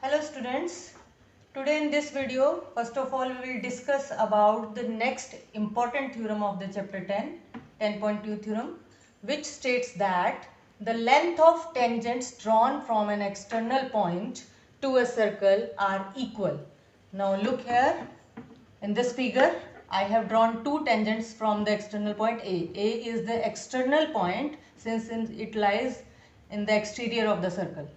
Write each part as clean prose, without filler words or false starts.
Hello students, today in this video first of all we will discuss about the next important theorem of the chapter 10.2 theorem, which states that the length of tangents drawn from an external point to a circle are equal. Now look here in this figure I have drawn two tangents from the external point A. A is the external point since it lies in the exterior of the circle.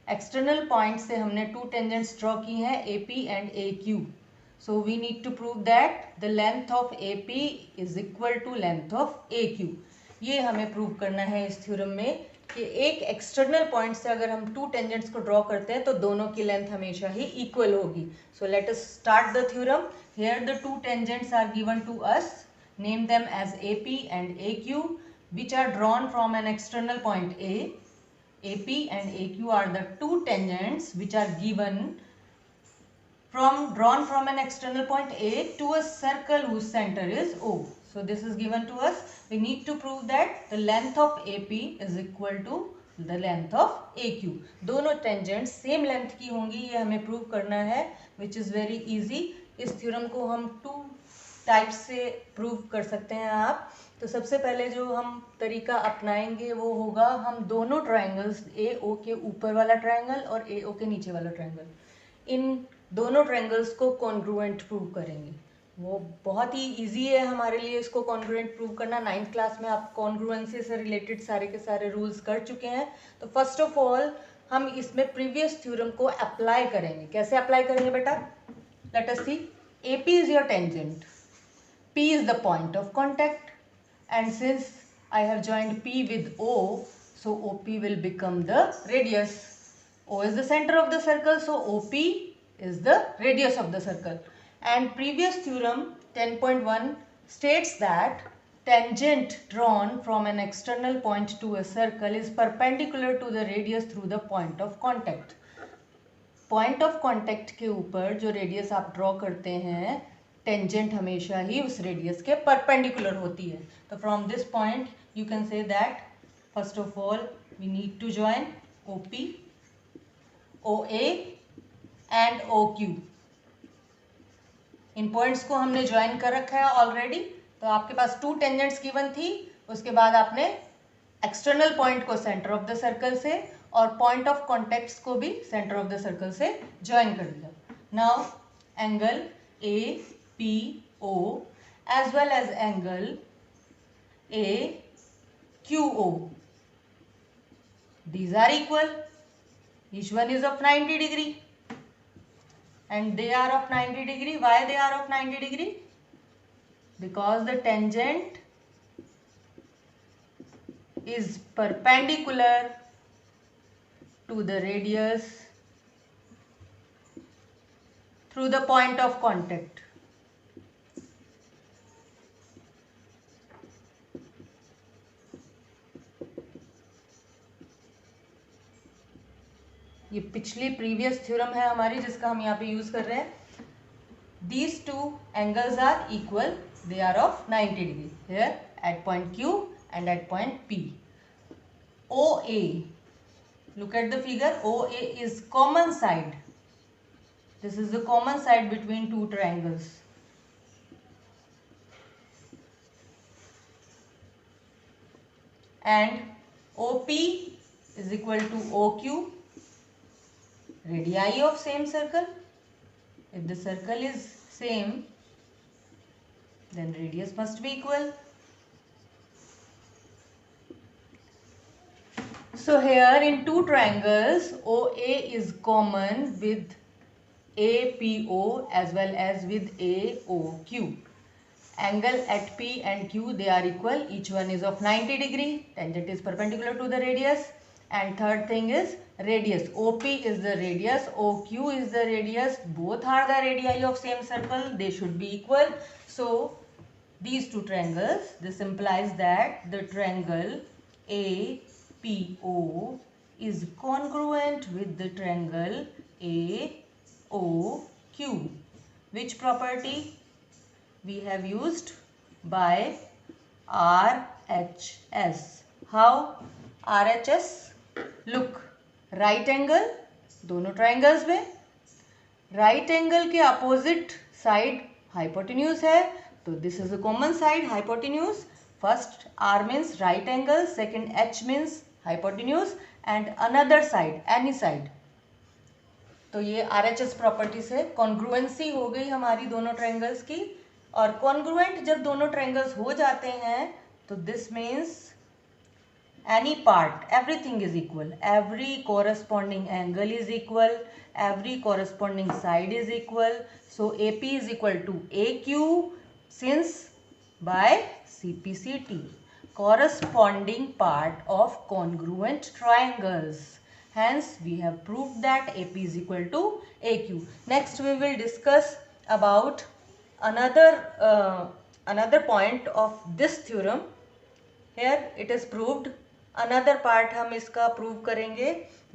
External point से हमने two tangents draw की हैं A P and A Q. So we need to prove that the length of A P is equal to length of A Q. ये हमें prove करना है इस theorem में कि एक एक्सटर्नल पॉइंट से अगर हम टू टेंजेंट्स को ड्रॉ करते हैं तो दोनों की लेंथ हमेशा ही इक्वल होगी. So let us start the theorem. Here the two tangents are given to us. Name them as A P and A Q which are drawn from an external point A. AP and AQ are the two tangents which are drawn from an external point A to a circle whose center is O. So this is given to us. We need to prove that the length of AP is equal to the length of AQ. दोनों tangents same length की होंगी, ये हमें prove करना है, which is very easy. इस theorem को हम two types से prove कर सकते हैं आप. तो सबसे पहले जो हम तरीका अपनाएंगे वो होगा हम दोनों ट्रायंगल्स ए ओ के ऊपर वाला ट्रायंगल और ए ओ के नीचे वाला ट्रायंगल, इन दोनों ट्रायंगल्स को कॉन्ग्रुएंट प्रूव करेंगे. वो बहुत ही इजी है हमारे लिए इसको कॉन्ग्रुएंट प्रूव करना. 9th क्लास में आप कॉन्ग्रुएंसी से रिलेटेड सारे के सारे रूल्स कर चुके हैं. तो फर्स्ट ऑफ ऑल हम इसमें प्रीवियस थ्योरम को अप्लाई करेंगे. कैसे अप्लाई करेंगे बेटा? Let us see. A P is your tangent, P is the point of contact. And since I have joined P with O, so OP will become the radius. O is the center of the circle, so OP is the radius of the circle. And previous theorem 10.1 states that tangent drawn from an external point to a circle is perpendicular to the radius through the point of contact. Point of contact के ऊपर जो radius आप draw करते हैं, tangent हमेशा ही उस radius के perpendicular होती है. तो from this point you can say that first of all we need to join O P, O A and O Q. इन पॉइंट्स को हमने ज्वाइन कर रखा है ऑलरेडी. तो आपके पास टू टेंजेंट्स गिवन थी, उसके बाद आपने एक्सटर्नल पॉइंट को सेंटर ऑफ द सर्कल से और पॉइंट ऑफ कॉन्टेक्ट्स को भी सेंटर ऑफ द सर्कल से ज्वाइन कर दिया. Now angle A PO as well as angle AQO. These are equal. Each one is of 90 degree. And they are of 90 degree. Why they are of 90 degree? Because the tangent is perpendicular to the radius through the point of contact. ये पिछली previous theorem है हमारी जिसका हम यहाँ पे use कर रहे हैं. These two angles are equal, they are of 90 degree here at point Q and at point P. OA, look at the figure. OA is common side. This is the common side between two triangles. And OP is equal to OQ, radii of same circle. If the circle is same, then radius must be equal. So here in two triangles, OA is common with APO as well as with AOQ. Angle at P and Q, they are equal. Each one is of 90 degree. Tangent is perpendicular to the radius. And third thing is radius. OP is the radius, OQ is the radius. Both are the radii of same circle. They should be equal. So these two triangles, this implies that the triangle APO is congruent with the triangle AOQ. Which property we have used? By RHS. How? RHS, look, right angle दोनों triangles में right angle के opposite side hypotenuse है, तो this is a common side hypotenuse. First R means right angle, second H means hypotenuse and another side any side. तो ये RHS properties है. Congruency हो गई हमारी दोनों ट्रायंगल्स की. और कॉन्ग्रुएंट जब दोनों ट्रायंगल्स हो जाते हैं तो this means any part, everything is equal, every corresponding angle is equal, every corresponding side is equal. So AP is equal to AQ since by CPCT, corresponding part of congruent triangles. Hence we have proved that AP is equal to AQ. Next we will discuss about another point of this theorem. Here it is proved. Another part हम इसका prove करेंगे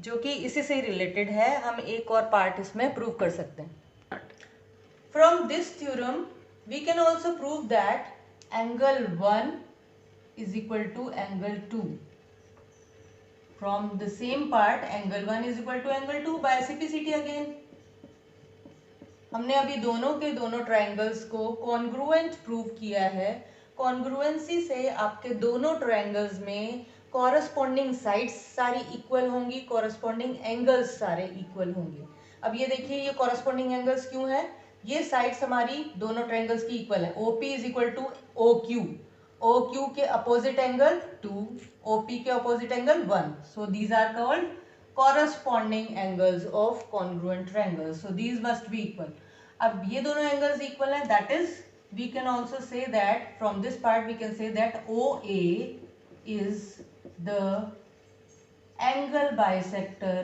जो कि इसी से related है. हम एक और पार्ट इसमें प्रूव कर सकते हैं. From this theorem we can also prove that angle 1 is equal to angle 2. From the same part angle 1 is equal to angle 2 by CPCT again. हमने अभी दोनों के दोनों ट्रायंगल्स को कॉन्ग्रुएंट प्रूव किया है. कॉन्ग्रुएंसी से आपके दोनों ट्रायंगल्स में कॉरस्पॉन्डिंग साइड्स सारी इक्वल होंगी, कॉरस्पॉन्डिंग एंगल्स सारे इक्वल होंगे. अब ये देखिए ये कॉरस्पॉन्डिंग एंगल्स क्यों है, ये साइड्स हमारी दोनों ट्रायंगल्स की इक्वल है. OP is equal to OQ. OQ के अपोजिट एंगल 2, OP के opposite angle 1. So these are called corresponding angles of congruent triangles. So these must be equal. अब ये दोनों एंगल्स इक्वल हैं, that is we can also say that from this part we can say that OA is the angle bisector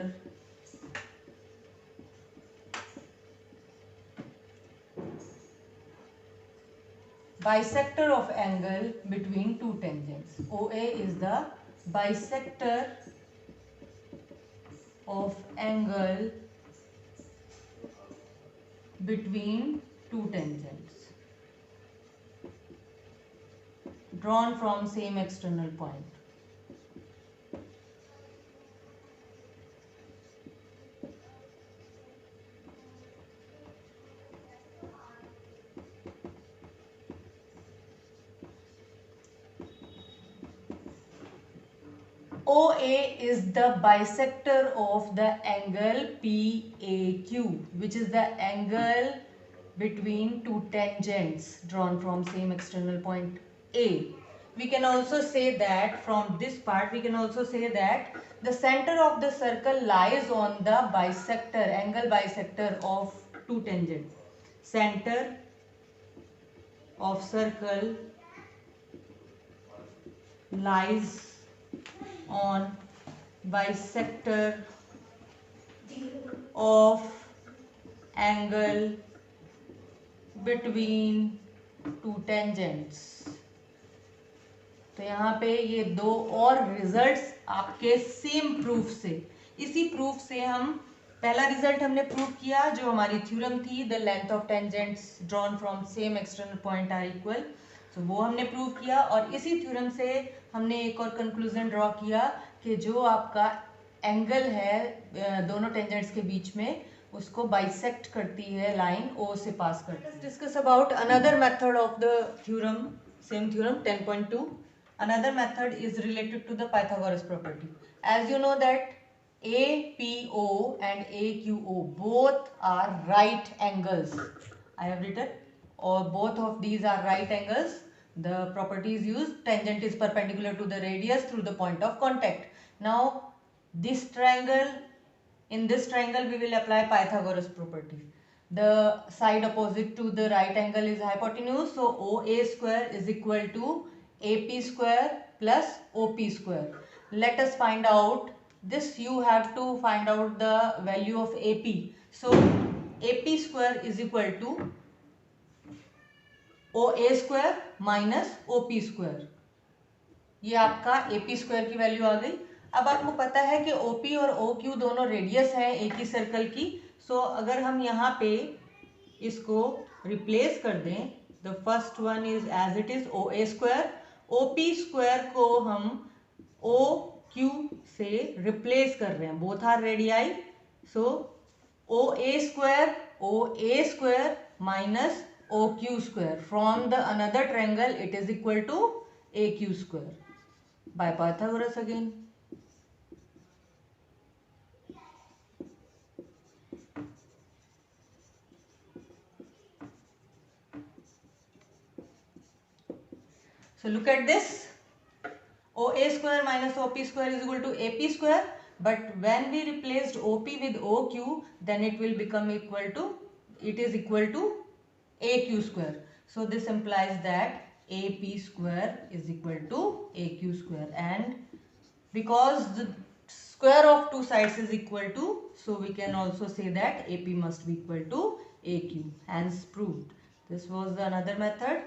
of angle between two tangents. OA is the bisector of angle between two tangents drawn from same external point. OA is the bisector of the angle PAQ, which is the angle between two tangents drawn from same external point A. We can also say that from this part we can also say that the center of the circle lies on the bisector, angle bisector of two tangents. Center of circle lies on bisector of angle between two tangents. तो यहाँ पे ये दो और results आपके same proof से, इसी proof से हम पहला रिजल्ट हमने प्रूव किया जो हमारी थ्योरम थी, the length of tangents drawn from same external point are equal. तो वो हमने प्रूव किया और इसी थ्योरम से हमने एक और कंक्लूजन ड्रॉ किया कि जो आपका एंगल है दोनों टेंजेंट्स के बीच में उसको बाइसेक्ट करती है लाइन O से पास करती है. Discuss about another method of the theorem, same theorem 10.2. Another method is related to the Pythagoras property. As you know that APO and AQO both are right angles. I have written, or both of these are right angles. The property is used, tangent is perpendicular to the radius through the point of contact. Now this triangle, in this triangle we will apply Pythagoras property. The side opposite to the right angle is hypotenuse, so OA square is equal to AP square plus OP square. Let us find out this. You have to find out the value of AP. So AP square is equal to OA square minus OP square. ये आपका AP square की value आ गई. अब आपको पता है कि OP और OQ दोनों रेडियस हैं एक ही सर्कल की. सो अगर हम यहाँ पे इसको रिप्लेस कर दें, the first one is as it is OA square. OP square को हम OQ से रिप्लेस कर रहे हैं, both are radii So OA square minus OQ square. From the another triangle it is equal to AQ square. By Pythagoras again. So look at this. OA square minus OP square is equal to AP square. But when we replaced OP with OQ, then it will become equal to, it is equal to AQ square. So this implies that AP square is equal to AQ square, and because the square of two sides is equal to, so we can also say that AP must be equal to AQ, hence proved. This was the another method.